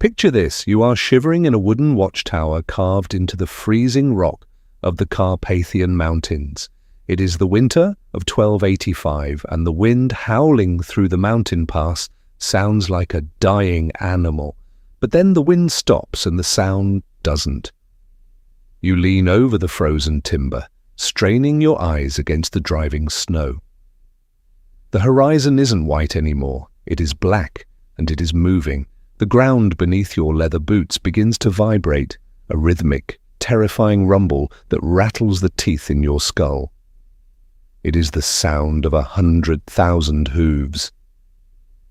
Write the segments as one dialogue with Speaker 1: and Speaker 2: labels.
Speaker 1: Picture this, you are shivering in a wooden watchtower carved into the freezing rock of the Carpathian Mountains. It is the winter of 1285, and the wind howling through the mountain pass sounds like a dying animal. But then the wind stops and the sound doesn't. You lean over the frozen timber, straining your eyes against the driving snow. The horizon isn't white anymore, it is black, and it is moving. The ground beneath your leather boots begins to vibrate, a rhythmic, terrifying rumble that rattles the teeth in your skull. It is the sound of 100,000 hooves.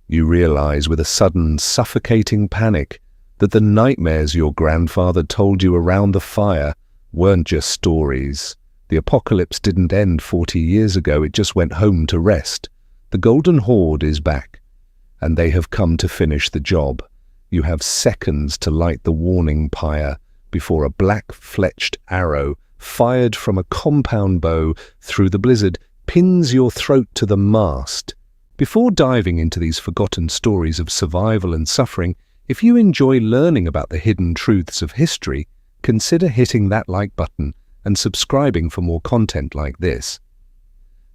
Speaker 1: You realize with a sudden, suffocating panic that the nightmares your grandfather told you around the fire weren't just stories. The apocalypse didn't end 40 years ago, it just went home to rest. The Golden Horde is back, and they have come to finish the job. You have seconds to light the warning pyre before a black-fletched arrow, fired from a compound bow through the blizzard, pins your throat to the mast. Before diving into these forgotten stories of survival and suffering, if you enjoy learning about the hidden truths of history, consider hitting that like button and subscribing for more content like this.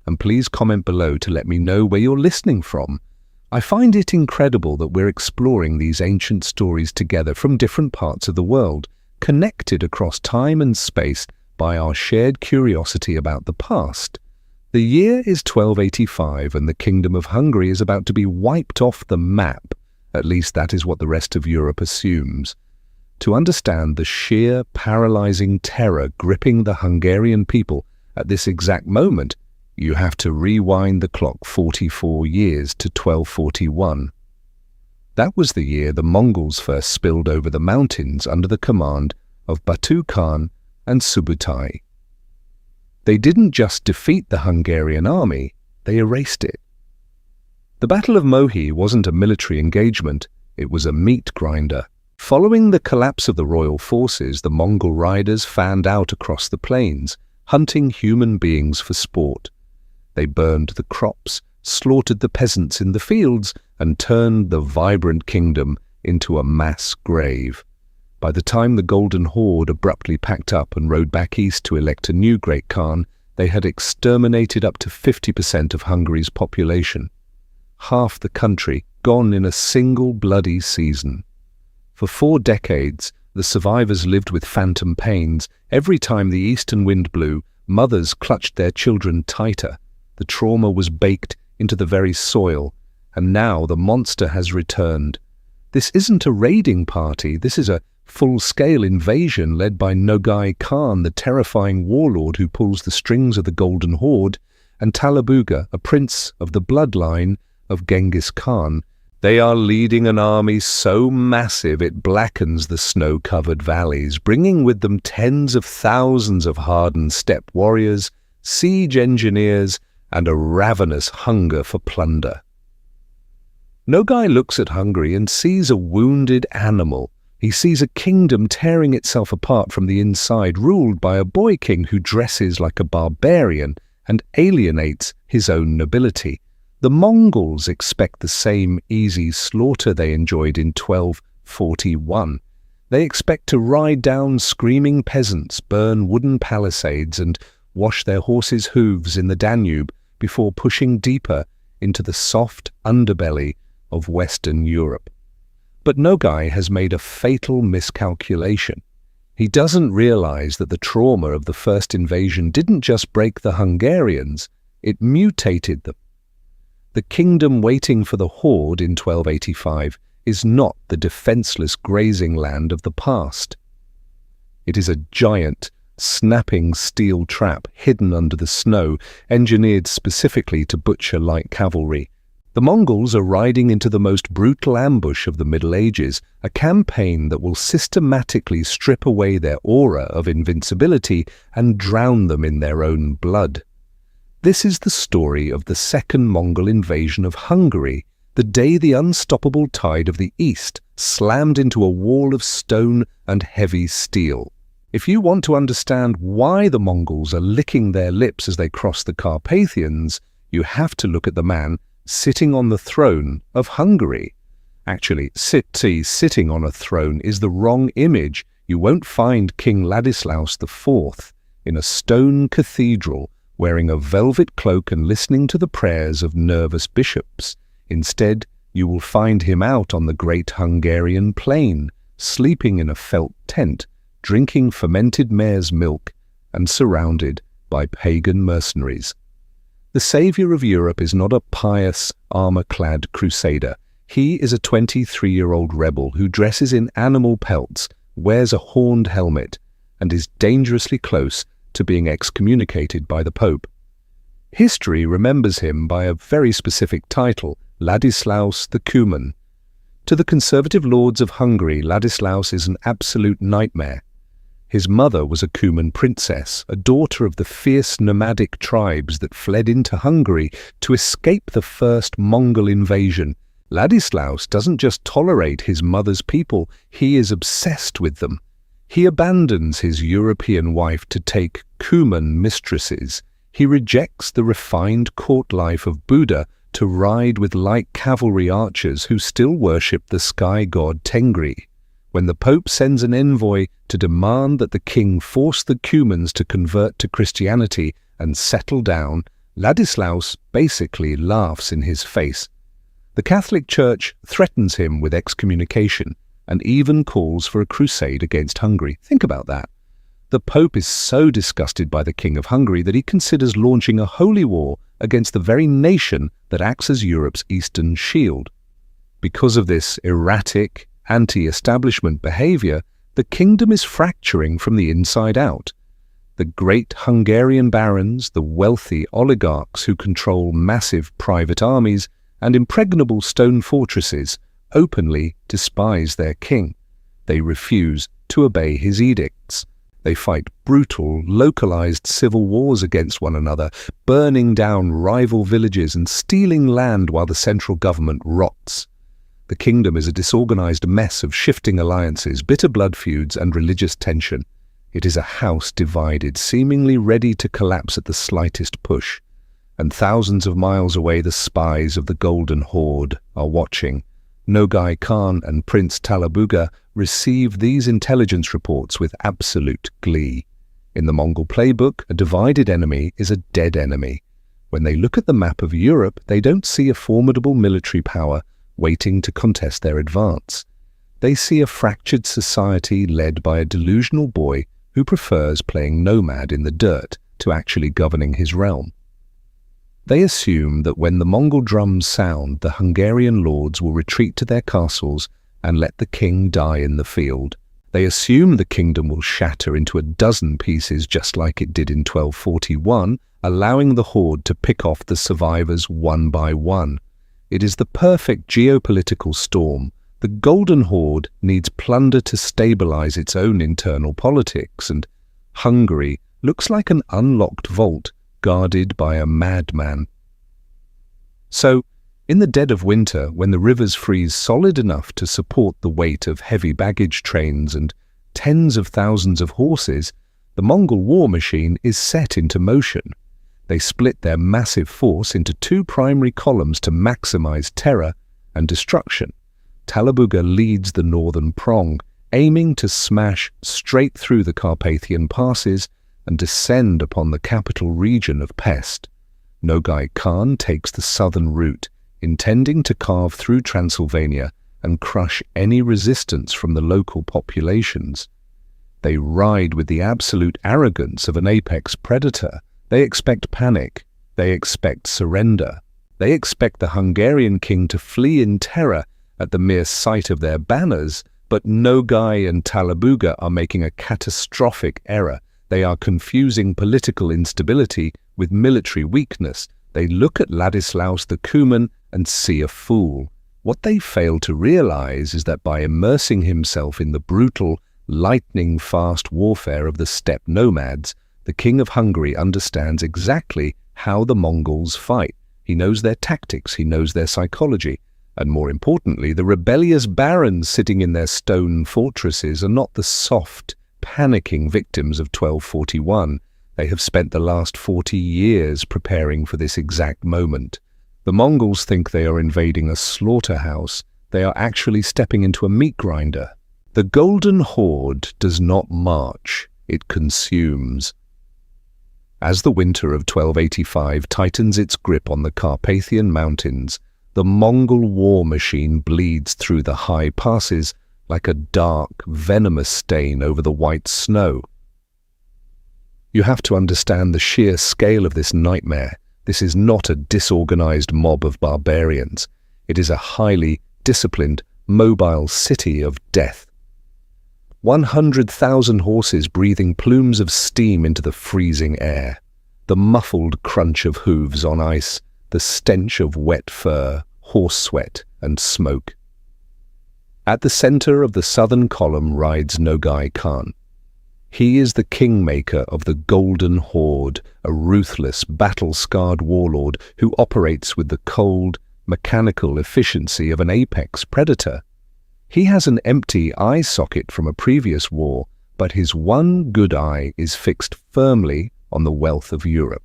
Speaker 1: And please comment below to let me know where you're listening from. I find it incredible that we're exploring these ancient stories together from different parts of the world, connected across time and space by our shared curiosity about the past. The year is 1285 and the Kingdom of Hungary is about to be wiped off the map. At least that is what the rest of Europe assumes. To understand the sheer, paralyzing terror gripping the Hungarian people at this exact moment, you have to rewind the clock 44 years to 1241. That was the year the Mongols first spilled over the mountains under the command of Batu Khan and Subutai. They didn't just defeat the Hungarian army, they erased it. The Battle of Mohi wasn't a military engagement, it was a meat grinder. Following the collapse of the royal forces, the Mongol riders fanned out across the plains, hunting human beings for sport. They burned the crops, slaughtered the peasants in the fields, and turned the vibrant kingdom into a mass grave. By the time the Golden Horde abruptly packed up and rode back east to elect a new Great Khan, they had exterminated up to 50% of Hungary's population. Half the country gone in a single bloody season. For 4 decades, the survivors lived with phantom pains. Every time the eastern wind blew, mothers clutched their children tighter. The trauma was baked into the very soil, and now the monster has returned. This isn't a raiding party, this is a full-scale invasion led by Nogai Khan, the terrifying warlord who pulls the strings of the Golden Horde, and Talabuga, a prince of the bloodline of Genghis Khan. They are leading an army so massive it blackens the snow-covered valleys, bringing with them tens of thousands of hardened steppe warriors, siege engineers, and a ravenous hunger for plunder. Nogai looks at Hungary and sees a wounded animal. He sees a kingdom tearing itself apart from the inside, ruled by a boy king who dresses like a barbarian and alienates his own nobility. The Mongols expect the same easy slaughter they enjoyed in 1241. They expect to ride down screaming peasants, burn wooden palisades, and wash their horses' hooves in the Danube before pushing deeper into the soft underbelly of Western Europe. But Nogai has made a fatal miscalculation. He doesn't realize that the trauma of the first invasion didn't just break the Hungarians, it mutated them. The kingdom waiting for the horde in 1285 is not the defenseless grazing land of the past. It is a giant, snapping steel trap hidden under the snow, engineered specifically to butcher light cavalry. The Mongols are riding into the most brutal ambush of the Middle Ages, a campaign that will systematically strip away their aura of invincibility and drown them in their own blood. This is the story of the second Mongol invasion of Hungary, the day the unstoppable tide of the East slammed into a wall of stone and heavy steel. If you want to understand why the Mongols are licking their lips as they cross the Carpathians, you have to look at the man sitting on the throne of Hungary. Actually, sitting on a throne is the wrong image. You won't find King Ladislaus IV in a stone cathedral wearing a velvet cloak and listening to the prayers of nervous bishops. Instead, you will find him out on the great Hungarian plain, sleeping in a felt tent, drinking fermented mare's milk, and surrounded by pagan mercenaries. The savior of Europe is not a pious, armor-clad crusader. He is a 23-year-old rebel who dresses in animal pelts, wears a horned helmet, and is dangerously close to being excommunicated by the Pope. History remembers him by a very specific title, Ladislaus the Cuman. To the conservative lords of Hungary, Ladislaus is an absolute nightmare. His mother was a Cuman princess, a daughter of the fierce nomadic tribes that fled into Hungary to escape the first Mongol invasion. Ladislaus doesn't just tolerate his mother's people, he is obsessed with them. He abandons his European wife to take Cuman mistresses. He rejects the refined court life of Buddha to ride with light cavalry archers who still worship the sky god Tengri. When the Pope sends an envoy to demand that the king force the Cumans to convert to Christianity and settle down, Ladislaus basically laughs in his face. The Catholic Church threatens him with excommunication and even calls for a crusade against Hungary. Think about that. The Pope is so disgusted by the King of Hungary that he considers launching a holy war against the very nation that acts as Europe's eastern shield. Because of this erratic, anti-establishment behavior, the kingdom is fracturing from the inside out. The great Hungarian barons, the wealthy oligarchs who control massive private armies and impregnable stone fortresses, openly despise their king. They refuse to obey his edicts. They fight brutal, localized civil wars against one another, burning down rival villages and stealing land while the central government rots. The kingdom is a disorganized mess of shifting alliances, bitter blood feuds, and religious tension. It is a house divided, seemingly ready to collapse at the slightest push. And thousands of miles away, the spies of the Golden Horde are watching. Nogai Khan and Prince Talabuga receive these intelligence reports with absolute glee. In the Mongol playbook, a divided enemy is a dead enemy. When they look at the map of Europe, they don't see a formidable military power waiting to contest their advance. They see a fractured society led by a delusional boy who prefers playing nomad in the dirt to actually governing his realm. They assume that when the Mongol drums sound, the Hungarian lords will retreat to their castles and let the king die in the field. They assume the kingdom will shatter into a dozen pieces just like it did in 1241, allowing the horde to pick off the survivors one by one. It is the perfect geopolitical storm. The Golden Horde needs plunder to stabilize its own internal politics, and Hungary looks like an unlocked vault guarded by a madman. So, in the dead of winter, when the rivers freeze solid enough to support the weight of heavy baggage trains and tens of thousands of horses, the Mongol war machine is set into motion. They split their massive force into two primary columns to maximize terror and destruction. Talabuga leads the northern prong, aiming to smash straight through the Carpathian passes and descend upon the capital region of Pest. Nogai Khan takes the southern route, intending to carve through Transylvania and crush any resistance from the local populations. They ride with the absolute arrogance of an apex predator. They expect panic. They expect surrender. They expect the Hungarian king to flee in terror at the mere sight of their banners, but Nogai and Talabuga are making a catastrophic error. They are confusing political instability with military weakness. They look at Ladislaus the Cuman and see a fool. What they fail to realize is that by immersing himself in the brutal, lightning-fast warfare of the steppe nomads, the King of Hungary understands exactly how the Mongols fight. He knows their tactics, he knows their psychology, and more importantly, the rebellious barons sitting in their stone fortresses are not the soft, panicking victims of 1241. They have spent the last 40 years preparing for this exact moment. The Mongols think they are invading a slaughterhouse. They are actually stepping into a meat grinder. The Golden Horde does not march, it consumes. As the winter of 1285 tightens its grip on the Carpathian Mountains, the Mongol war machine bleeds through the high passes like a dark, venomous stain over the white snow. You have to understand the sheer scale of this nightmare. This is not a disorganized mob of barbarians. It is a highly disciplined, mobile city of death. 100,000 horses breathing plumes of steam into the freezing air. The muffled crunch of hooves on ice, the stench of wet fur, horse sweat, and smoke. At the center of the southern column rides Nogai Khan. He is the kingmaker of the Golden Horde, a ruthless, battle-scarred warlord who operates with the cold, mechanical efficiency of an apex predator. He has an empty eye socket from a previous war, but his one good eye is fixed firmly on the wealth of Europe.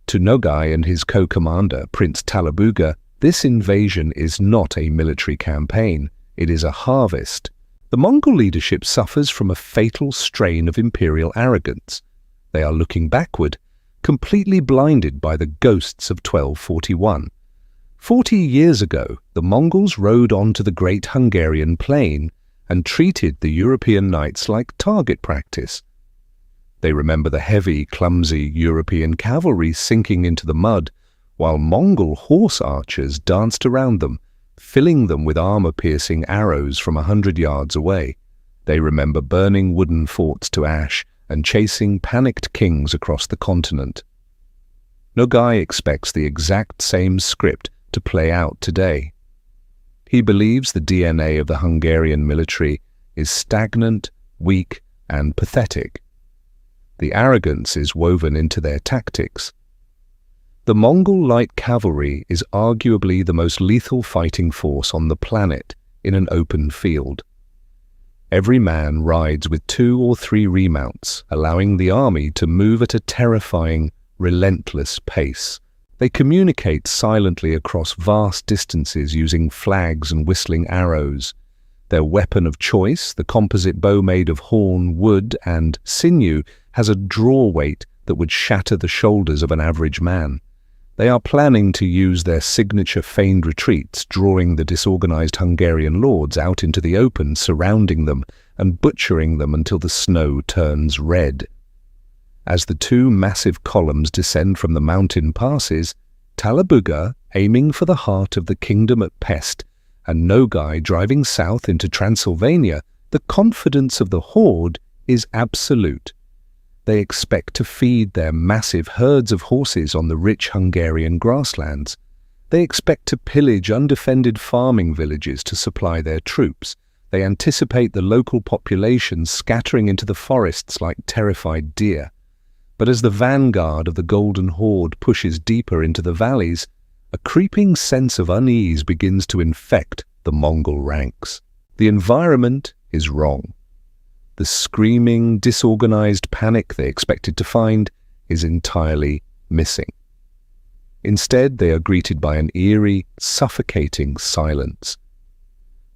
Speaker 1: To Nogai and his co-commander, Prince Talabuga, this invasion is not a military campaign, it is a harvest. The Mongol leadership suffers from a fatal strain of imperial arrogance. They are looking backward, completely blinded by the ghosts of 1241. 40 years ago, the Mongols rode onto the great Hungarian plain and treated the European knights like target practice. They remember the heavy, clumsy European cavalry sinking into the mud, while Mongol horse archers danced around them, filling them with armor-piercing arrows from 100 yards away. They remember burning wooden forts to ash and chasing panicked kings across the continent. Nogai expects the exact same script to play out today. He believes the DNA of the Hungarian military is stagnant, weak, and pathetic. The arrogance is woven into their tactics. The Mongol light cavalry is arguably the most lethal fighting force on the planet in an open field. Every man rides with 2 or 3 remounts, allowing the army to move at a terrifying, relentless pace. They communicate silently across vast distances using flags and whistling arrows. Their weapon of choice, the composite bow made of horn, wood, and sinew, has a draw weight that would shatter the shoulders of an average man. They are planning to use their signature feigned retreats, drawing the disorganized Hungarian lords out into the open, surrounding them and butchering them until the snow turns red. As the 2 massive columns descend from the mountain passes, Talabuga, aiming for the heart of the kingdom at Pest, and Nogai driving south into Transylvania, the confidence of the horde is absolute. They expect to feed their massive herds of horses on the rich Hungarian grasslands. They expect to pillage undefended farming villages to supply their troops. They anticipate the local population scattering into the forests like terrified deer. But as the vanguard of the Golden Horde pushes deeper into the valleys, a creeping sense of unease begins to infect the Mongol ranks. The environment is wrong. The screaming, disorganized panic they expected to find is entirely missing. Instead, they are greeted by an eerie, suffocating silence.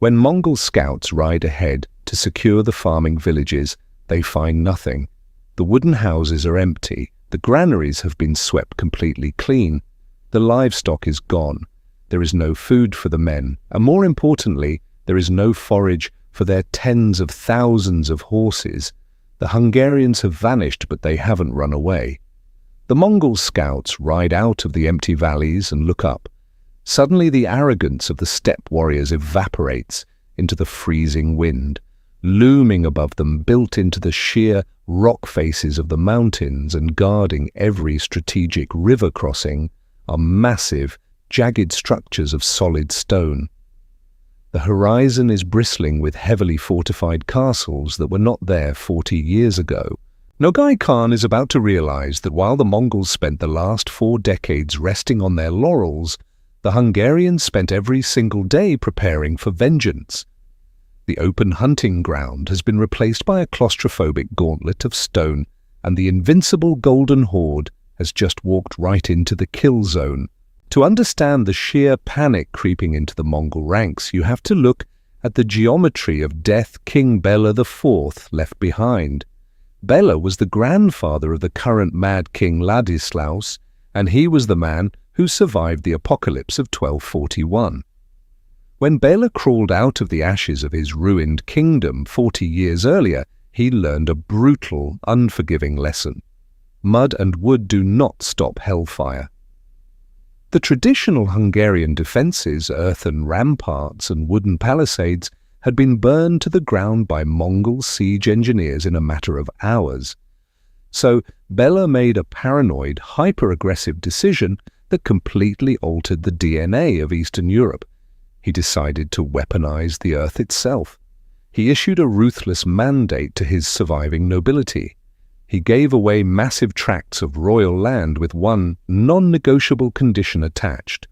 Speaker 1: When Mongol scouts ride ahead to secure the farming villages, they find nothing. The wooden houses are empty, the granaries have been swept completely clean, the livestock is gone, there is no food for the men, and more importantly, there is no forage for their tens of thousands of horses. The Hungarians have vanished, but they haven't run away. The Mongol scouts ride out of the empty valleys and look up. Suddenly the arrogance of the steppe warriors evaporates into the freezing wind. Looming above them, built into the sheer rock faces of the mountains and guarding every strategic river crossing, are massive, jagged structures of solid stone. The horizon is bristling with heavily fortified castles that were not there 40 years ago. Nogai Khan is about to realize that while the Mongols spent the last 4 decades resting on their laurels, the Hungarians spent every single day preparing for vengeance. The open hunting ground has been replaced by a claustrophobic gauntlet of stone, and the invincible Golden Horde has just walked right into the kill zone. To understand the sheer panic creeping into the Mongol ranks, you have to look at the geometry of death King Bela IV left behind. Bela was the grandfather of the current mad King Ladislaus, and he was the man who survived the apocalypse of 1241. When Bela crawled out of the ashes of his ruined kingdom 40 years earlier, he learned a brutal, unforgiving lesson. Mud and wood do not stop hellfire. The traditional Hungarian defences, earthen ramparts and wooden palisades, had been burned to the ground by Mongol siege engineers in a matter of hours. So Bela made a paranoid, hyper-aggressive decision that completely altered the DNA of Eastern Europe. He decided to weaponize the earth itself. He issued a ruthless mandate to his surviving nobility. He gave away massive tracts of royal land with one non-negotiable condition attached.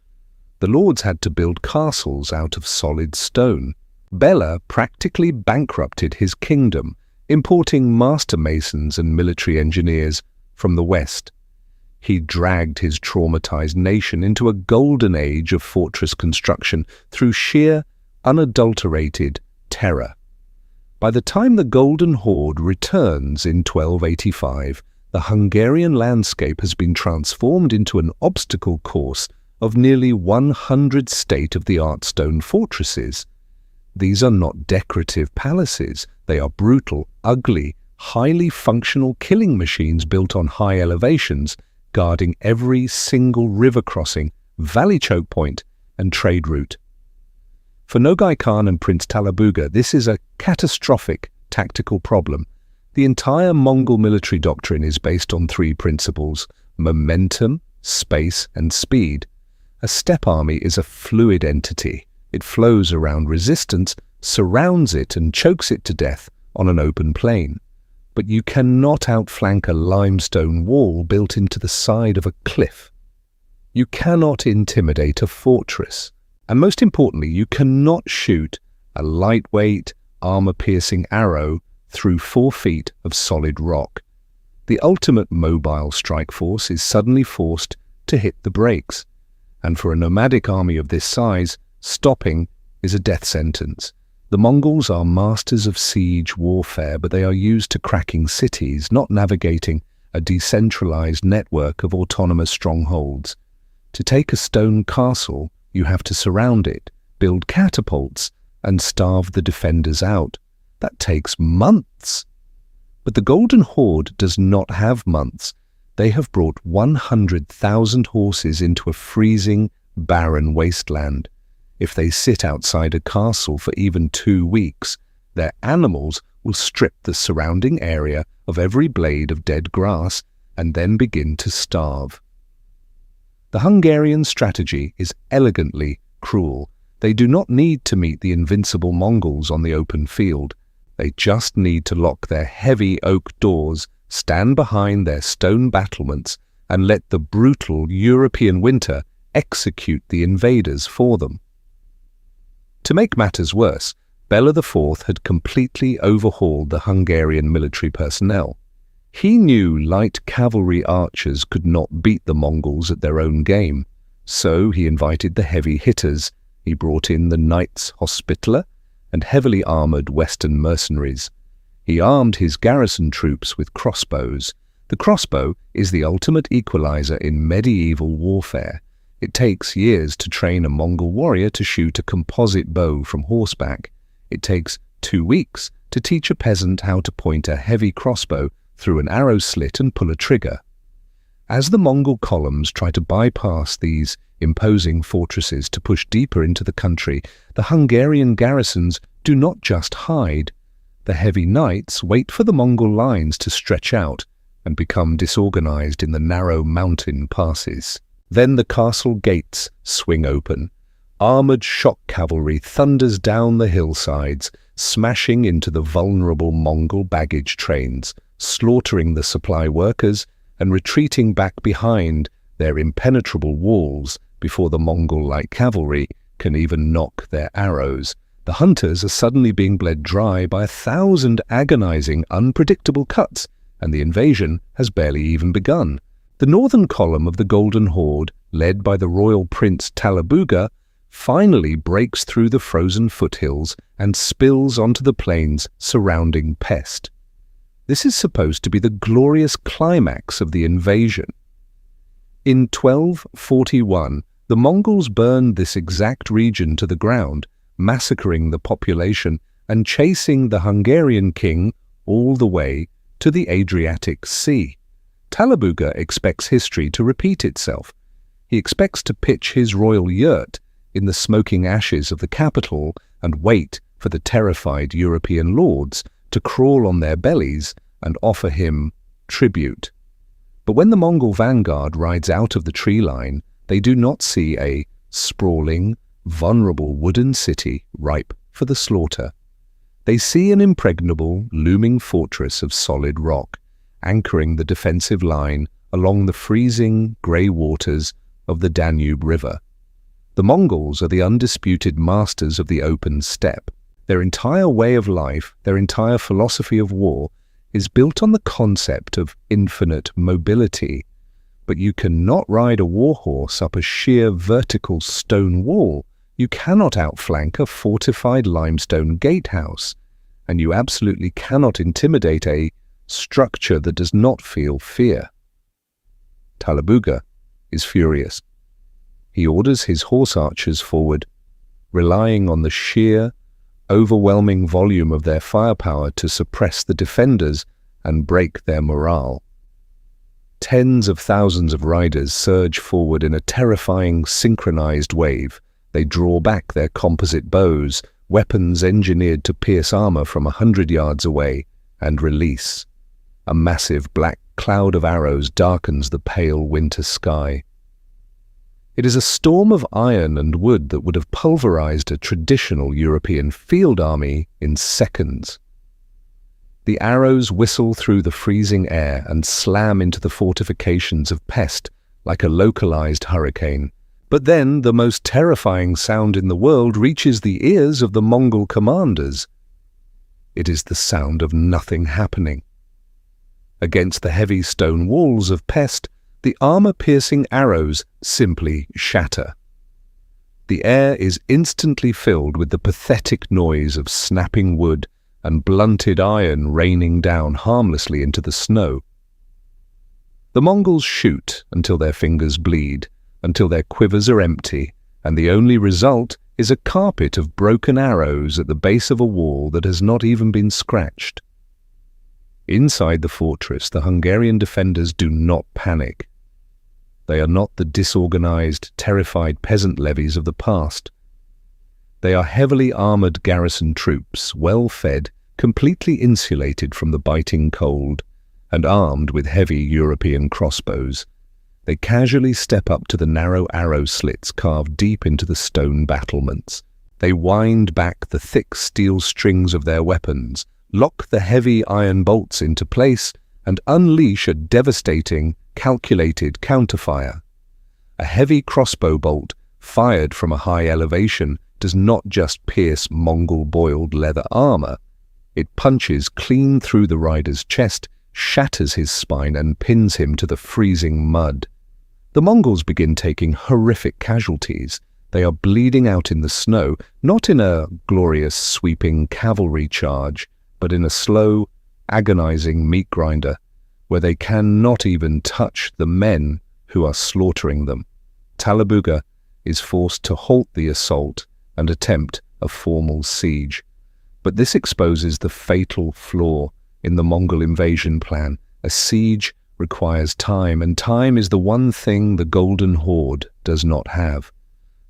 Speaker 1: The lords had to build castles out of solid stone. Bela practically bankrupted his kingdom, importing master masons and military engineers from the West. He dragged his traumatized nation into a golden age of fortress construction through sheer, unadulterated terror. By the time the Golden Horde returns in 1285, the Hungarian landscape has been transformed into an obstacle course of nearly 100 state-of-the-art stone fortresses. These are not decorative palaces. They are brutal, ugly, highly functional killing machines built on high elevations, guarding every single river crossing, valley choke point, and trade route. For Nogai Khan and Prince Talabuga, this is a catastrophic tactical problem. The entire Mongol military doctrine is based on three principles: momentum, space, and speed. A steppe army is a fluid entity. It flows around resistance, surrounds it, and chokes it to death on an open plain. But you cannot outflank a limestone wall built into the side of a cliff. You cannot intimidate a fortress. And most importantly, you cannot shoot a lightweight, armor-piercing arrow through 4 feet of solid rock. The ultimate mobile strike force is suddenly forced to hit the brakes. And for a nomadic army of this size, stopping is a death sentence. The Mongols are masters of siege warfare, but they are used to cracking cities, not navigating a decentralized network of autonomous strongholds. To take a stone castle, you have to surround it, build catapults, and starve the defenders out. That takes months. But the Golden Horde does not have months. They have brought 100,000 horses into a freezing, barren wasteland. If they sit outside a castle for even 2 weeks, their animals will strip the surrounding area of every blade of dead grass and then begin to starve. The Hungarian strategy is elegantly cruel. They do not need to meet the invincible Mongols on the open field. They just need to lock their heavy oak doors, stand behind their stone battlements, and let the brutal European winter execute the invaders for them. To make matters worse, Bela IV had completely overhauled the Hungarian military personnel. He knew light cavalry archers could not beat the Mongols at their own game, so he invited the heavy hitters. He brought in the Knights Hospitaller and heavily armoured Western mercenaries. He armed his garrison troops with crossbows. The crossbow is the ultimate equalizer in medieval warfare. It takes years to train a Mongol warrior to shoot a composite bow from horseback. It takes 2 weeks to teach a peasant how to point a heavy crossbow through an arrow slit and pull a trigger. As the Mongol columns try to bypass these imposing fortresses to push deeper into the country, the Hungarian garrisons do not just hide. The heavy knights wait for the Mongol lines to stretch out and become disorganized in the narrow mountain passes. Then the castle gates swing open. Armored shock cavalry thunders down the hillsides, smashing into the vulnerable Mongol baggage trains, slaughtering the supply workers and retreating back behind their impenetrable walls before the Mongol light cavalry can even knock their arrows. The hunters are suddenly being bled dry by 1,000 agonizing, unpredictable cuts, and the invasion has barely even begun. The northern column of the Golden Horde, led by the royal prince Talabuga, finally breaks through the frozen foothills and spills onto the plains surrounding Pest. This is supposed to be the glorious climax of the invasion. In 1241, the Mongols burned this exact region to the ground, massacring the population and chasing the Hungarian king all the way to the Adriatic Sea. Talabuga expects history to repeat itself. He expects to pitch his royal yurt in the smoking ashes of the capital and wait for the terrified European lords to crawl on their bellies and offer him tribute. But when the Mongol vanguard rides out of the tree line, they do not see a sprawling, vulnerable wooden city ripe for the slaughter. They see an impregnable, looming fortress of solid rock, anchoring the defensive line along the freezing, grey waters of the Danube River. The Mongols are the undisputed masters of the open steppe. Their entire way of life, their entire philosophy of war, is built on the concept of infinite mobility. But you cannot ride a warhorse up a sheer vertical stone wall. You cannot outflank a fortified limestone gatehouse. And you absolutely cannot intimidate a structure that does not feel fear. Talabuga is furious. He orders his horse archers forward, relying on the sheer, overwhelming volume of their firepower to suppress the defenders and break their morale. Tens of thousands of riders surge forward in a terrifying synchronized wave. They draw back their composite bows, weapons engineered to pierce armor from 100 yards away, and release. A massive black cloud of arrows darkens the pale winter sky. It is a storm of iron and wood that would have pulverized a traditional European field army in seconds. The arrows whistle through the freezing air and slam into the fortifications of Pest like a localized hurricane. But then the most terrifying sound in the world reaches the ears of the Mongol commanders. It is the sound of nothing happening. Against the heavy stone walls of Pest, the armor-piercing arrows simply shatter. The air is instantly filled with the pathetic noise of snapping wood and blunted iron raining down harmlessly into the snow. The Mongols shoot until their fingers bleed, until their quivers are empty, and the only result is a carpet of broken arrows at the base of a wall that has not even been scratched. Inside the fortress, the Hungarian defenders do not panic. They are not the disorganized, terrified peasant levies of the past. They are heavily armored garrison troops, well-fed, completely insulated from the biting cold, and armed with heavy European crossbows. They casually step up to the narrow arrow slits carved deep into the stone battlements. They wind back the thick steel strings of their weapons, lock the heavy iron bolts into place, and unleash a devastating, calculated counterfire. A heavy crossbow bolt, fired from a high elevation, does not just pierce Mongol boiled leather armor. It punches clean through the rider's chest, shatters his spine, and pins him to the freezing mud. The Mongols begin taking horrific casualties. They are bleeding out in the snow, not in a glorious sweeping cavalry charge, but in a slow, agonizing meat grinder, where they cannot even touch the men who are slaughtering them. Talabuga is forced to halt the assault and attempt a formal siege. But this exposes the fatal flaw in the Mongol invasion plan. A siege requires time, and time is the one thing the Golden Horde does not have.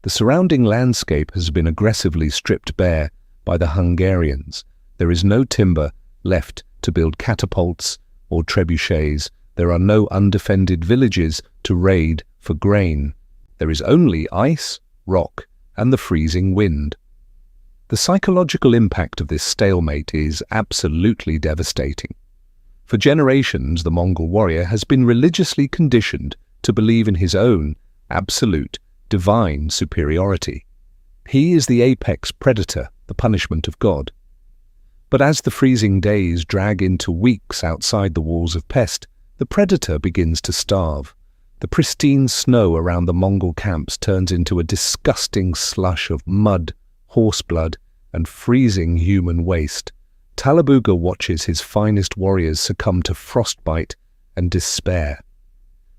Speaker 1: The surrounding landscape has been aggressively stripped bare by the Hungarians. There is no timber left to build catapults or trebuchets. There are no undefended villages to raid for grain. There is only ice, rock, and the freezing wind. The psychological impact of this stalemate is absolutely devastating. For generations, the Mongol warrior has been religiously conditioned to believe in his own absolute, divine superiority. He is the apex predator, the punishment of God. But as the freezing days drag into weeks outside the walls of Pest, the predator begins to starve. The pristine snow around the Mongol camps turns into a disgusting slush of mud, horse blood, and freezing human waste. Talabuga watches his finest warriors succumb to frostbite and despair.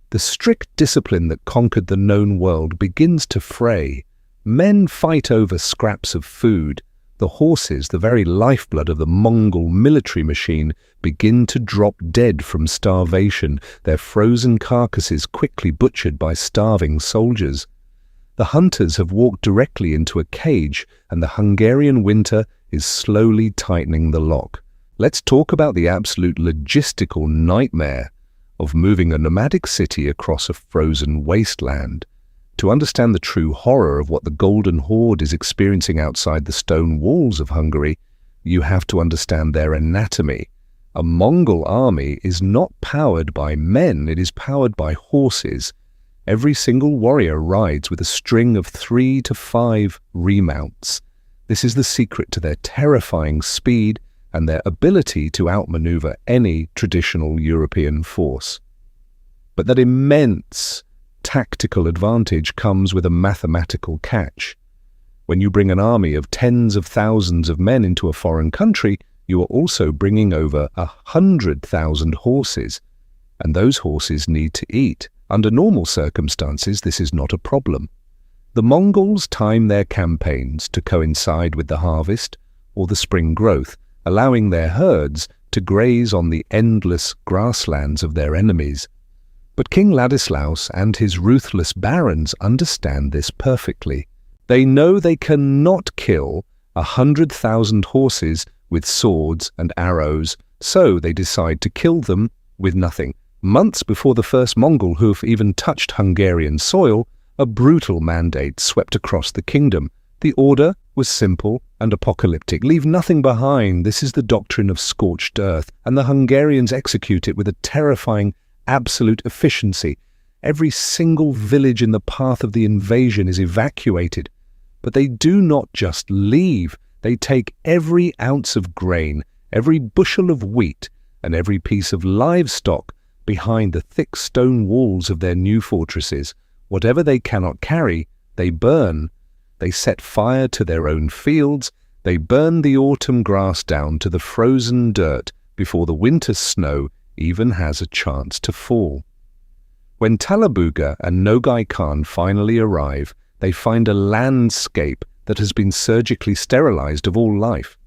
Speaker 1: The strict discipline that conquered the known world begins to fray. Men fight over scraps of food. The horses, the very lifeblood of the Mongol military machine, begin to drop dead from starvation, their frozen carcasses quickly butchered by starving soldiers. The hunters have walked directly into a cage, and the Hungarian winter is slowly tightening the lock. Let's talk about the absolute logistical nightmare of moving a nomadic city across a frozen wasteland. To understand the true horror of what the Golden Horde is experiencing outside the stone walls of Hungary, you have to understand their anatomy. A Mongol army is not powered by men, it is powered by horses. Every single warrior rides with a string of 3 to 5 remounts. This is the secret to their terrifying speed and their ability to outmaneuver any traditional European force. But that immense tactical advantage comes with a mathematical catch. When you bring an army of tens of thousands of men into a foreign country, you are also bringing over 100,000 horses, and those horses need to eat. Under normal circumstances, this is not a problem. The Mongols time their campaigns to coincide with the harvest or the spring growth, allowing their herds to graze on the endless grasslands of their enemies. But King Ladislaus and his ruthless barons understand this perfectly. They know they cannot kill 100,000 horses with swords and arrows, so they decide to kill them with nothing. Months before the first Mongol hoof even touched Hungarian soil, a brutal mandate swept across the kingdom. The order was simple and apocalyptic. Leave nothing behind. This is the doctrine of scorched earth, and the Hungarians execute it with a terrifying absolute efficiency. Every single village in the path of the invasion is evacuated. But they do not just leave. They take every ounce of grain, every bushel of wheat, and every piece of livestock behind the thick stone walls of their new fortresses. Whatever they cannot carry, they burn. They set fire to their own fields. They burn the autumn grass down to the frozen dirt before the winter snow even has a chance to fall. When Talabuga and Nogai Khan finally arrive, they find a landscape that has been surgically sterilized of all life.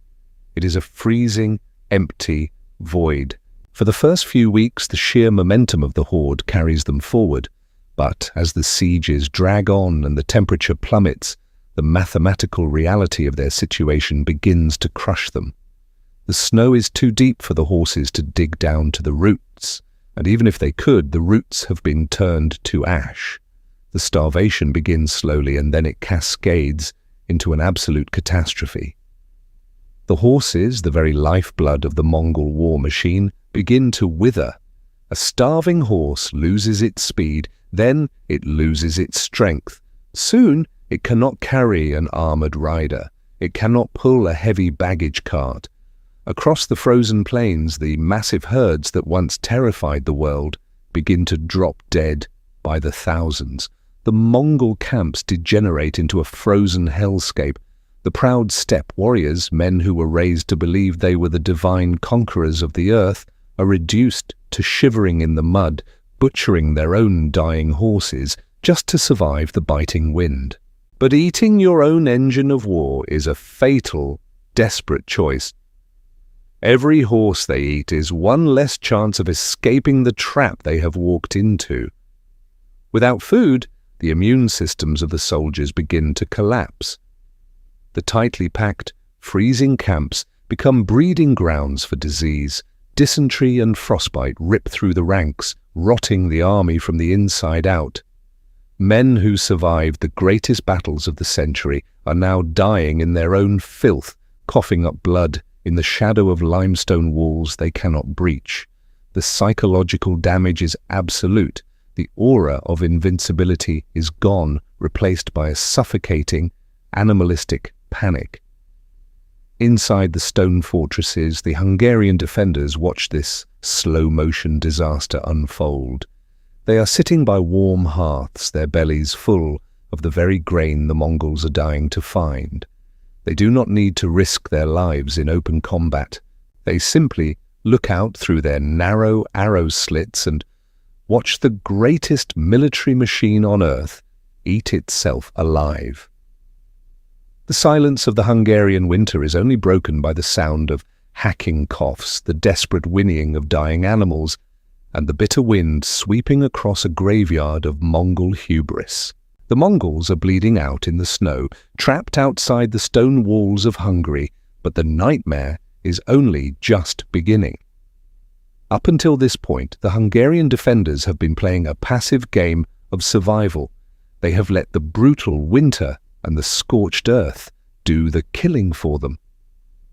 Speaker 1: It is a freezing, empty void. For the first few weeks, the sheer momentum of the horde carries them forward. But as the sieges drag on and the temperature plummets, the mathematical reality of their situation begins to crush them. The snow is too deep for the horses to dig down to the roots, and even if they could, the roots have been turned to ash. The starvation begins slowly, and then it cascades into an absolute catastrophe. The horses, the very lifeblood of the Mongol war machine, begin to wither. A starving horse loses its speed, then it loses its strength. Soon, it cannot carry an armored rider. It cannot pull a heavy baggage cart. Across the frozen plains, the massive herds that once terrified the world begin to drop dead by the thousands. The Mongol camps degenerate into a frozen hellscape. The proud steppe warriors, men who were raised to believe they were the divine conquerors of the earth, are reduced to shivering in the mud, butchering their own dying horses just to survive the biting wind. But eating your own engine of war is a fatal, desperate choice. Every horse they eat is one less chance of escaping the trap they have walked into. Without food, the immune systems of the soldiers begin to collapse. The tightly packed, freezing camps become breeding grounds for disease. Dysentery and frostbite rip through the ranks, rotting the army from the inside out. Men who survived the greatest battles of the century are now dying in their own filth, coughing up blood in the shadow of limestone walls they cannot breach. The psychological damage is absolute. The aura of invincibility is gone, replaced by a suffocating, animalistic panic. Inside the stone fortresses, the Hungarian defenders watch this slow-motion disaster unfold. They are sitting by warm hearths, their bellies full of the very grain the Mongols are dying to find. They do not need to risk their lives in open combat. They simply look out through their narrow arrow slits and watch the greatest military machine on earth eat itself alive. The silence of the Hungarian winter is only broken by the sound of hacking coughs, the desperate whinnying of dying animals, and the bitter wind sweeping across a graveyard of Mongol hubris. The Mongols are bleeding out in the snow, trapped outside the stone walls of Hungary, but the nightmare is only just beginning. Up until this point, the Hungarian defenders have been playing a passive game of survival. They have let the brutal winter and the scorched earth do the killing for them.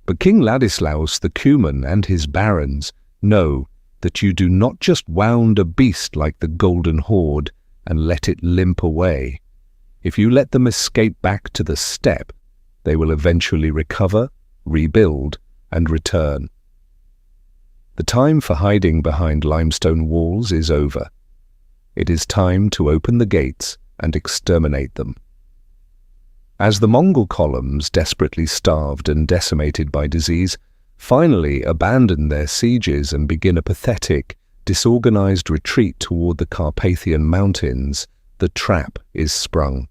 Speaker 1: But King Ladislaus the Cuman and his barons know that you do not just wound a beast like the Golden Horde and let it limp away. If you let them escape back to the steppe, they will eventually recover, rebuild, and return. The time for hiding behind limestone walls is over. It is time to open the gates and exterminate them. As the Mongol columns, desperately starved and decimated by disease, finally abandon their sieges and begin a pathetic, disorganized retreat toward the Carpathian Mountains, the trap is sprung.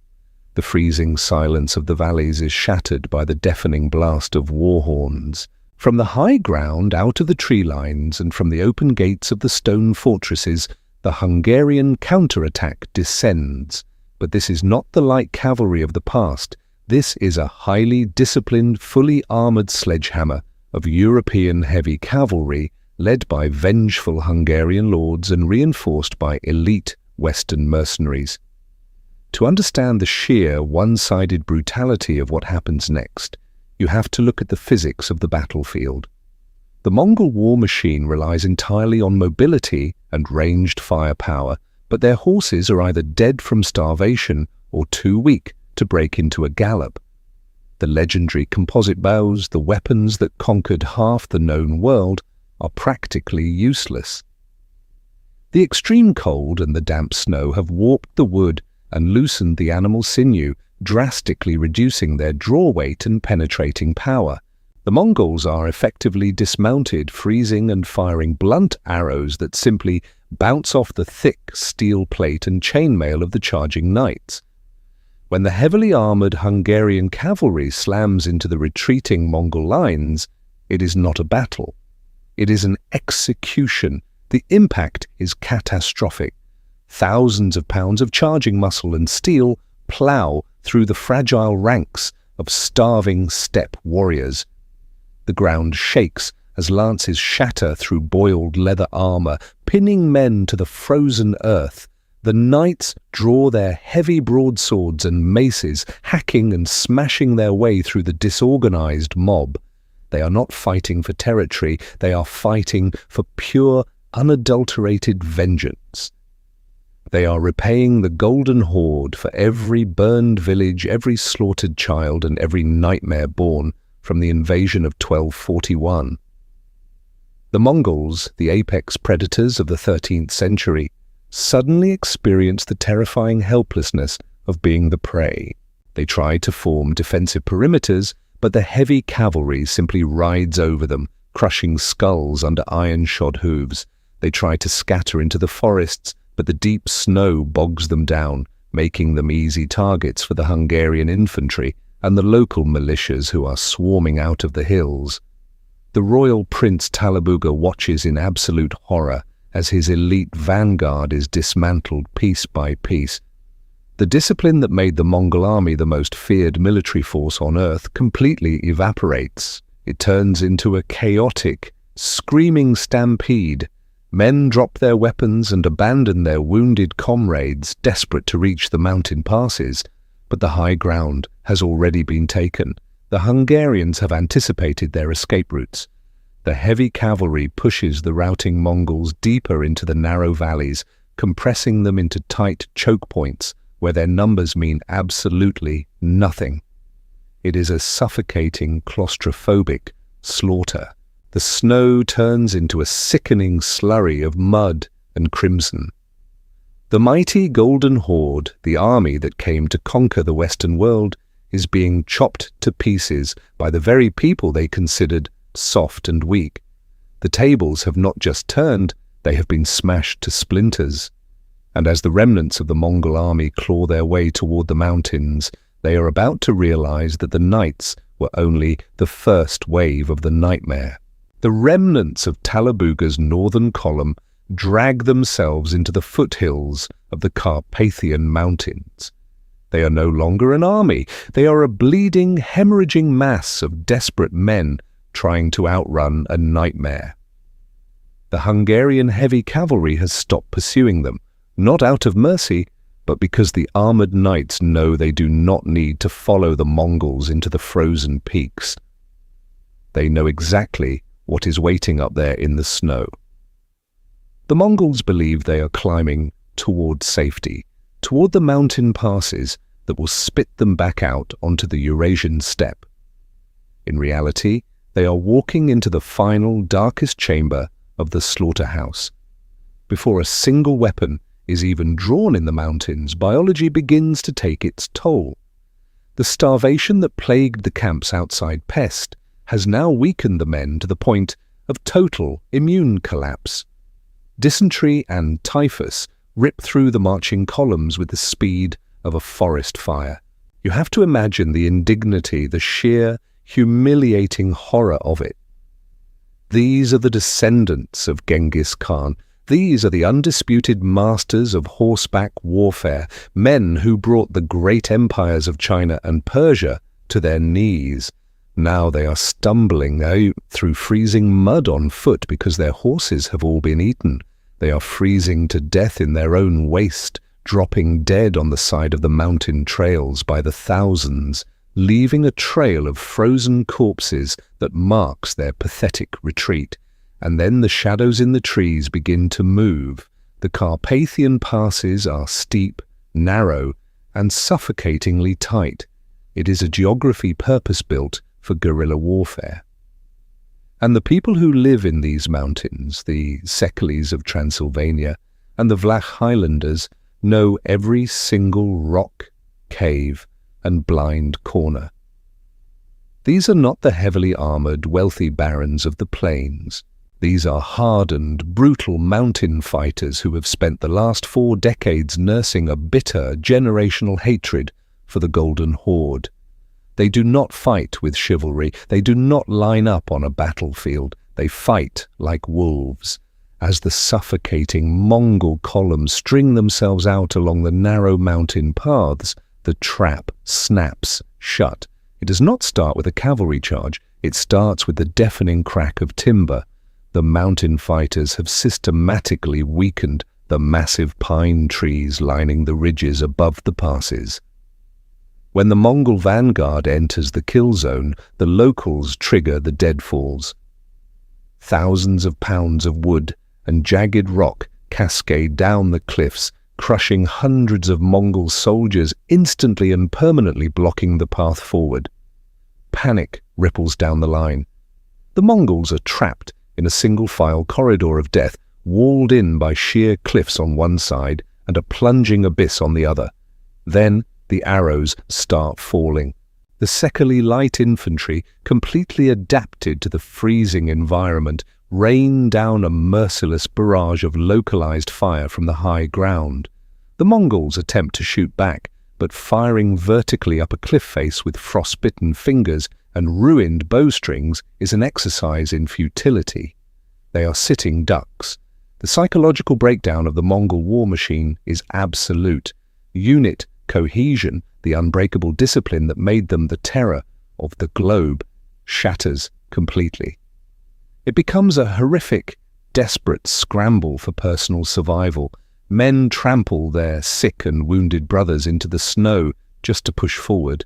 Speaker 1: The freezing silence of the valleys is shattered by the deafening blast of war horns. From the high ground, out of the tree lines, and from the open gates of the stone fortresses, the Hungarian counterattack descends. But this is not the light cavalry of the past. This is a highly disciplined, fully armored sledgehammer of European heavy cavalry, led by vengeful Hungarian lords and reinforced by elite Western mercenaries. To understand the sheer, one-sided brutality of what happens next, you have to look at the physics of the battlefield. The Mongol war machine relies entirely on mobility and ranged firepower, but their horses are either dead from starvation or too weak to break into a gallop. The legendary composite bows, the weapons that conquered half the known world, are practically useless. The extreme cold and the damp snow have warped the wood and loosened the animal sinew, drastically reducing their draw weight and penetrating power. The Mongols are effectively dismounted, freezing and firing blunt arrows that simply bounce off the thick steel plate and chainmail of the charging knights. When the heavily armored Hungarian cavalry slams into the retreating Mongol lines, it is not a battle. It is an execution. The impact is catastrophic. Thousands of pounds of charging muscle and steel plow through the fragile ranks of starving steppe warriors. The ground shakes as lances shatter through boiled leather armor, pinning men to the frozen earth. The knights draw their heavy broadswords and maces, hacking and smashing their way through the disorganized mob. They are not fighting for territory, they are fighting for pure, unadulterated vengeance. They are repaying the Golden Horde for every burned village, every slaughtered child, and every nightmare born from the invasion of 1241. The Mongols, the apex predators of the 13th century, suddenly experience the terrifying helplessness of being the prey. They try to form defensive perimeters, but the heavy cavalry simply rides over them, crushing skulls under iron-shod hooves. They try to scatter into the forests, but the deep snow bogs them down, making them easy targets for the Hungarian infantry and the local militias who are swarming out of the hills. The royal Prince Talabuga watches in absolute horror as his elite vanguard is dismantled piece by piece. The discipline that made the Mongol army the most feared military force on earth completely evaporates. It turns into a chaotic, screaming stampede. Men drop their weapons and abandon their wounded comrades, desperate to reach the mountain passes. But the high ground has already been taken. The Hungarians have anticipated their escape routes. The heavy cavalry pushes the routing Mongols deeper into the narrow valleys, compressing them into tight choke points where their numbers mean absolutely nothing. It is a suffocating, claustrophobic slaughter. The snow turns into a sickening slurry of mud and crimson. The mighty Golden Horde, the army that came to conquer the Western world, is being chopped to pieces by the very people they considered soft and weak. The tables have not just turned, they have been smashed to splinters. And as the remnants of the Mongol army claw their way toward the mountains, they are about to realize that the knights were only the first wave of the nightmare. The remnants of Talabuga's northern column drag themselves into the foothills of the Carpathian Mountains. They are no longer an army. They are a bleeding, hemorrhaging mass of desperate men trying to outrun a nightmare. The Hungarian heavy cavalry has stopped pursuing them, not out of mercy, but because the armored knights know they do not need to follow the Mongols into the frozen peaks. They know exactly what is waiting up there in the snow. The Mongols believe they are climbing toward safety, toward the mountain passes that will spit them back out onto the Eurasian steppe. In reality, they are walking into the final, darkest chamber of the slaughterhouse. Before a single weapon is even drawn in the mountains, biology begins to take its toll. The starvation that plagued the camps outside Pest has now weakened the men to the point of total immune collapse. Dysentery and typhus rip through the marching columns with the speed of a forest fire. You have to imagine the indignity, the sheer, humiliating horror of it. These are the descendants of Genghis Khan. These are the undisputed masters of horseback warfare, men who brought the great empires of China and Persia to their knees. Now they are stumbling out through freezing mud on foot because their horses have all been eaten. They are freezing to death in their own waste, dropping dead on the side of the mountain trails by the thousands, leaving a trail of frozen corpses that marks their pathetic retreat. And then the shadows in the trees begin to move. The Carpathian passes are steep, narrow, and suffocatingly tight. It is a geography purpose-built for guerrilla warfare. And the people who live in these mountains, the Szekelys of Transylvania and the Vlach Highlanders, know every single rock, cave, and blind corner. These are not the heavily armored, wealthy barons of the plains. These are hardened, brutal mountain fighters who have spent the last 4 decades nursing a bitter, generational hatred for the Golden Horde. They do not fight with chivalry. They do not line up on a battlefield. They fight like wolves. As the suffocating Mongol columns string themselves out along the narrow mountain paths, the trap snaps shut. It does not start with a cavalry charge. It starts with the deafening crack of timber. The mountain fighters have systematically weakened the massive pine trees lining the ridges above the passes. When the Mongol vanguard enters the kill zone, the locals trigger the deadfalls. Thousands of pounds of wood and jagged rock cascade down the cliffs, crushing hundreds of Mongol soldiers, instantly and permanently blocking the path forward. Panic ripples down the line. The Mongols are trapped in a single-file corridor of death, walled in by sheer cliffs on one side and a plunging abyss on the other. Then the arrows start falling. The Szekely light infantry, completely adapted to the freezing environment, rain down a merciless barrage of localized fire from the high ground. The Mongols attempt to shoot back, but firing vertically up a cliff face with frostbitten fingers and ruined bowstrings is an exercise in futility. They are sitting ducks. The psychological breakdown of the Mongol war machine is absolute. Unit cohesion, the unbreakable discipline that made them the terror of the globe, shatters completely. It becomes a horrific, desperate scramble for personal survival. Men trample their sick and wounded brothers into the snow just to push forward.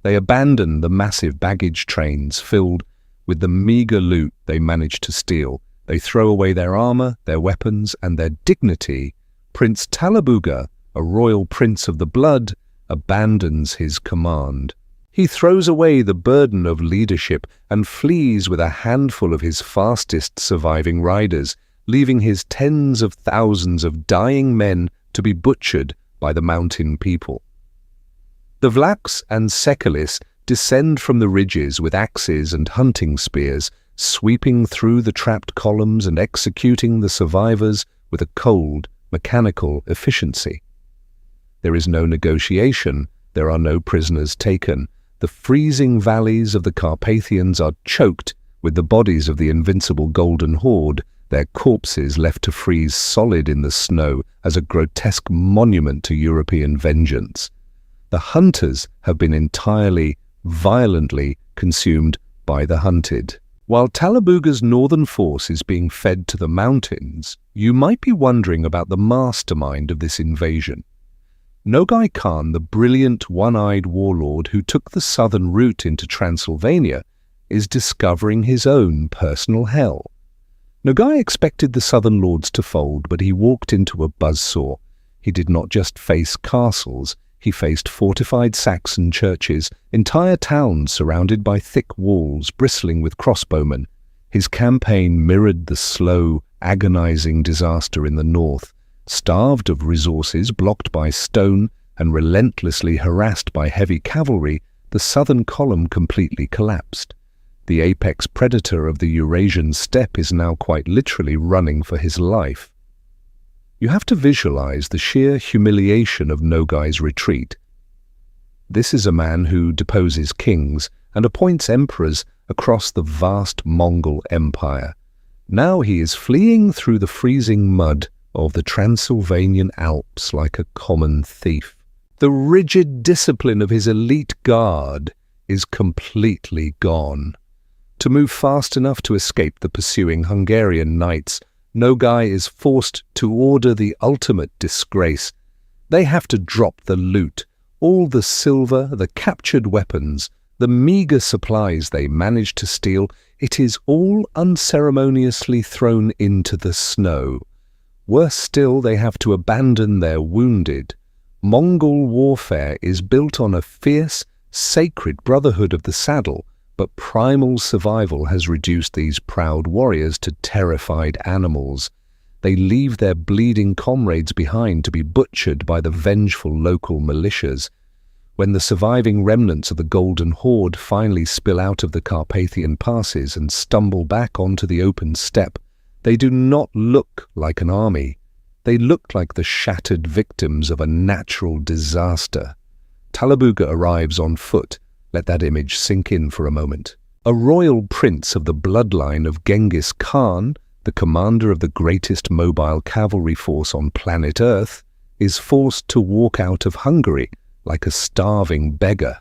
Speaker 1: They abandon the massive baggage trains filled with the meager loot they managed to steal. They throw away their armor, their weapons, and their dignity. Prince Talabuga, a royal prince of the blood, abandons his command. He throws away the burden of leadership and flees with a handful of his fastest surviving riders, leaving his tens of thousands of dying men to be butchered by the mountain people. The Vlachs and Sekalis descend from the ridges with axes and hunting spears, sweeping through the trapped columns and executing the survivors with a cold, mechanical efficiency. There is no negotiation, there are no prisoners taken. The freezing valleys of the Carpathians are choked with the bodies of the invincible Golden Horde, their corpses left to freeze solid in the snow as a grotesque monument to European vengeance. The hunters have been entirely, violently consumed by the hunted. While Talabuga's northern force is being fed to the mountains, you might be wondering about the mastermind of this invasion. Nogai Khan, the brilliant one-eyed warlord who took the southern route into Transylvania, is discovering his own personal hell. Nogai expected the southern lords to fold, but he walked into a buzzsaw. He did not just face castles, he faced fortified Saxon churches, entire towns surrounded by thick walls bristling with crossbowmen. His campaign mirrored the slow, agonizing disaster in the north. Starved of resources, blocked by stone, and relentlessly harassed by heavy cavalry, the southern column completely collapsed. The apex predator of the Eurasian steppe is now quite literally running for his life. You have to visualize the sheer humiliation of Nogai's retreat. This is a man who deposes kings and appoints emperors across the vast Mongol empire. Now he is fleeing through the freezing mud of the Transylvanian Alps like a common thief. The rigid discipline of his elite guard is completely gone. To move fast enough to escape the pursuing Hungarian knights, Nogai is forced to order the ultimate disgrace. They have to drop the loot, all the silver, the captured weapons, the meager supplies they managed to steal. It is all unceremoniously thrown into the snow. Worse still, they have to abandon their wounded. Mongol warfare is built on a fierce, sacred brotherhood of the saddle, but primal survival has reduced these proud warriors to terrified animals. They leave their bleeding comrades behind to be butchered by the vengeful local militias. When the surviving remnants of the Golden Horde finally spill out of the Carpathian passes and stumble back onto the open steppe, they do not look like an army. They look like the shattered victims of a natural disaster. Talabuga arrives on foot. Let that image sink in for a moment. A royal prince of the bloodline of Genghis Khan, the commander of the greatest mobile cavalry force on planet Earth, is forced to walk out of Hungary like a starving beggar.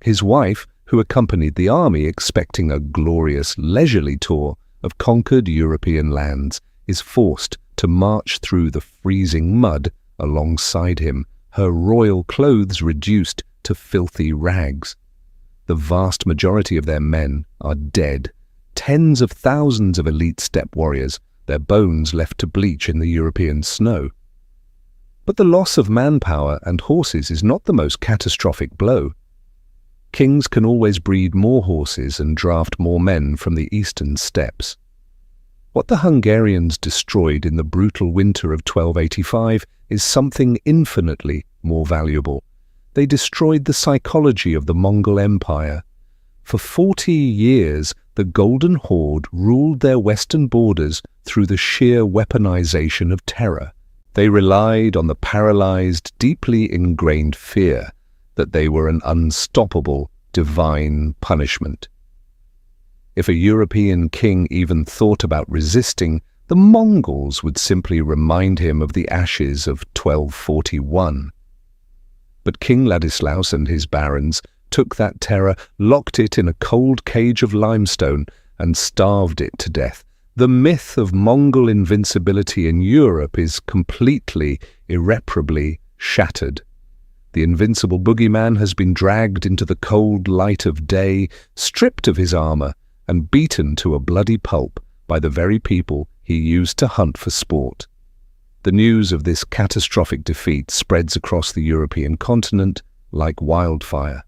Speaker 1: His wife, who accompanied the army expecting a glorious leisurely tour of conquered European lands, is forced to march through the freezing mud alongside him, her royal clothes reduced to filthy rags. The vast majority of their men are dead. Tens of thousands of elite steppe warriors, their bones left to bleach in the European snow. But the loss of manpower and horses is not the most catastrophic blow. Kings can always breed more horses and draft more men from the eastern steppes. What the Hungarians destroyed in the brutal winter of 1285 is something infinitely more valuable. They destroyed the psychology of the Mongol Empire. For 40 years, the Golden Horde ruled their western borders through the sheer weaponization of terror. They relied on the paralyzed, deeply ingrained fear that they were an unstoppable, divine punishment. If a European king even thought about resisting, the Mongols would simply remind him of the ashes of 1241. But King Ladislaus and his barons took that terror, locked it in a cold cage of limestone, and starved it to death. The myth of Mongol invincibility in Europe is completely, irreparably shattered. The invincible boogeyman has been dragged into the cold light of day, stripped of his armor, and beaten to a bloody pulp by the very people he used to hunt for sport. The news of this catastrophic defeat spreads across the European continent like wildfire.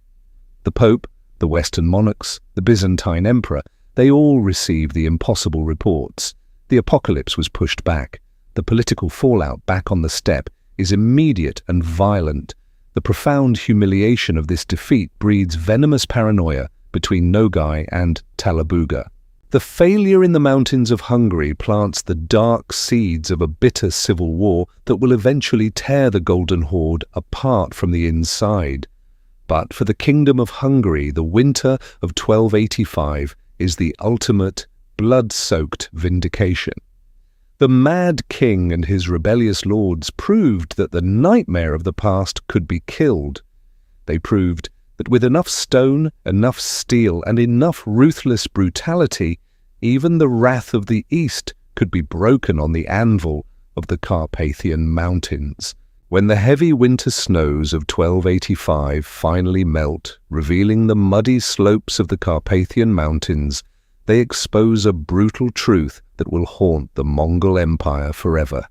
Speaker 1: The Pope, the Western monarchs, the Byzantine emperor, they all received the impossible reports. The apocalypse was pushed back. The political fallout back on the steppe is immediate and violent. The profound humiliation of this defeat breeds venomous paranoia between Nogai and Talabuga. The failure in the mountains of Hungary plants the dark seeds of a bitter civil war that will eventually tear the Golden Horde apart from the inside. But for the Kingdom of Hungary, the winter of 1285 is the ultimate, blood-soaked vindication. The mad king and his rebellious lords proved that the nightmare of the past could be killed. They proved that with enough stone, enough steel, and enough ruthless brutality, even the wrath of the East could be broken on the anvil of the Carpathian Mountains. When the heavy winter snows of 1285 finally melt, revealing the muddy slopes of the Carpathian Mountains, they expose a brutal truth that will haunt the Mongol Empire forever.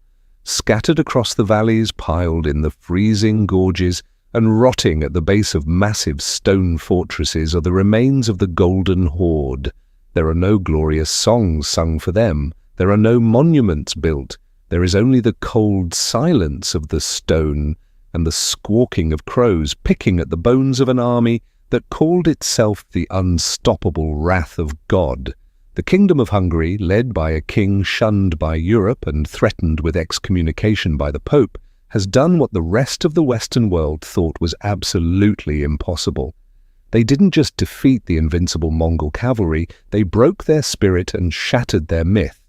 Speaker 1: Scattered across the valleys, piled in the freezing gorges, and rotting at the base of massive stone fortresses are the remains of the Golden Horde. There are no glorious songs sung for them. There are no monuments built. There is only the cold silence of the stone and the squawking of crows picking at the bones of an army that called itself the unstoppable wrath of God. The Kingdom of Hungary, led by a king shunned by Europe and threatened with excommunication by the Pope, has done what the rest of the Western world thought was absolutely impossible. They didn't just defeat the invincible Mongol cavalry, they broke their spirit and shattered their myth.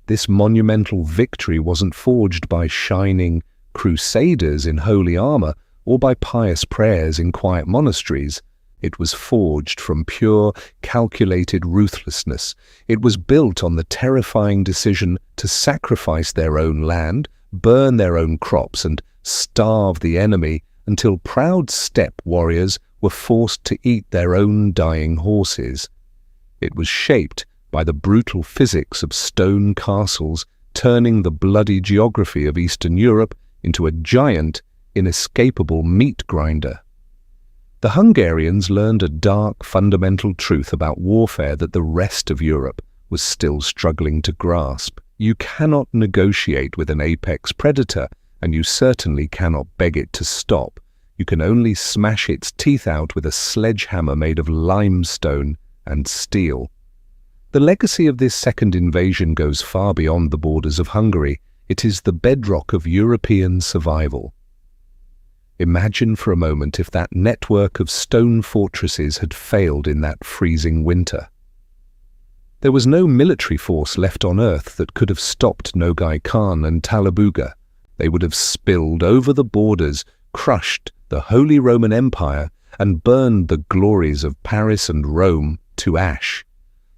Speaker 1: This monumental victory wasn't forged by shining crusaders in holy armor or by pious prayers in quiet monasteries. It was forged from pure, calculated ruthlessness. It was built on the terrifying decision to sacrifice their own land, burn their own crops, and starve the enemy until proud steppe warriors were forced to eat their own dying horses. It was shaped by the brutal physics of stone castles, turning the bloody geography of Eastern Europe into a giant, inescapable meat grinder. The Hungarians learned a dark, fundamental truth about warfare that the rest of Europe was still struggling to grasp. You cannot negotiate with an apex predator, and you certainly cannot beg it to stop. You can only smash its teeth out with a sledgehammer made of limestone and steel. The legacy of this second invasion goes far beyond the borders of Hungary. It is the bedrock of European survival. Imagine for a moment if that network of stone fortresses had failed in that freezing winter. There was no military force left on earth that could have stopped Nogai Khan and Talabuga. They would have spilled over the borders, crushed the Holy Roman Empire, and burned the glories of Paris and Rome to ash.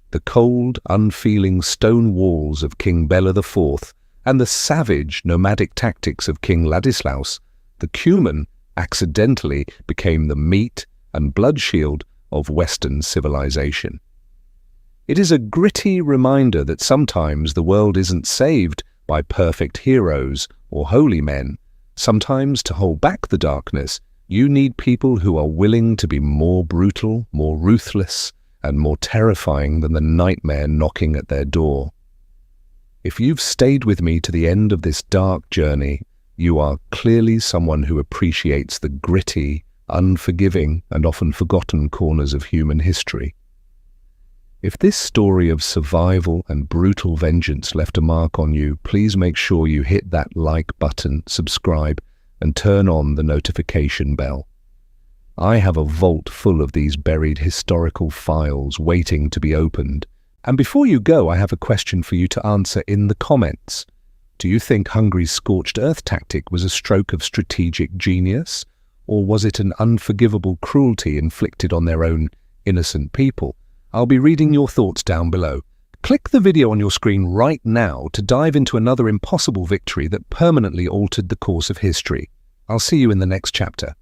Speaker 1: The cold, unfeeling stone walls of King Bela IV and the savage nomadic tactics of King Ladislaus, the Cuman, accidentally became the meat and blood shield of Western civilization. It is a gritty reminder that sometimes the world isn't saved by perfect heroes or holy men. Sometimes, to hold back the darkness, you need people who are willing to be more brutal, more ruthless, and more terrifying than the nightmare knocking at their door. If you've stayed with me to the end of this dark journey, you are clearly someone who appreciates the gritty, unforgiving, and often forgotten corners of human history. If this story of survival and brutal vengeance left a mark on you, please make sure you hit that like button, subscribe, and turn on the notification bell. I have a vault full of these buried historical files waiting to be opened. And before you go, I have a question for you to answer in the comments. Do you think Hungary's scorched earth tactic was a stroke of strategic genius, or was it an unforgivable cruelty inflicted on their own innocent people? I'll be reading your thoughts down below. Click the video on your screen right now to dive into another impossible victory that permanently altered the course of history. I'll see you in the next chapter.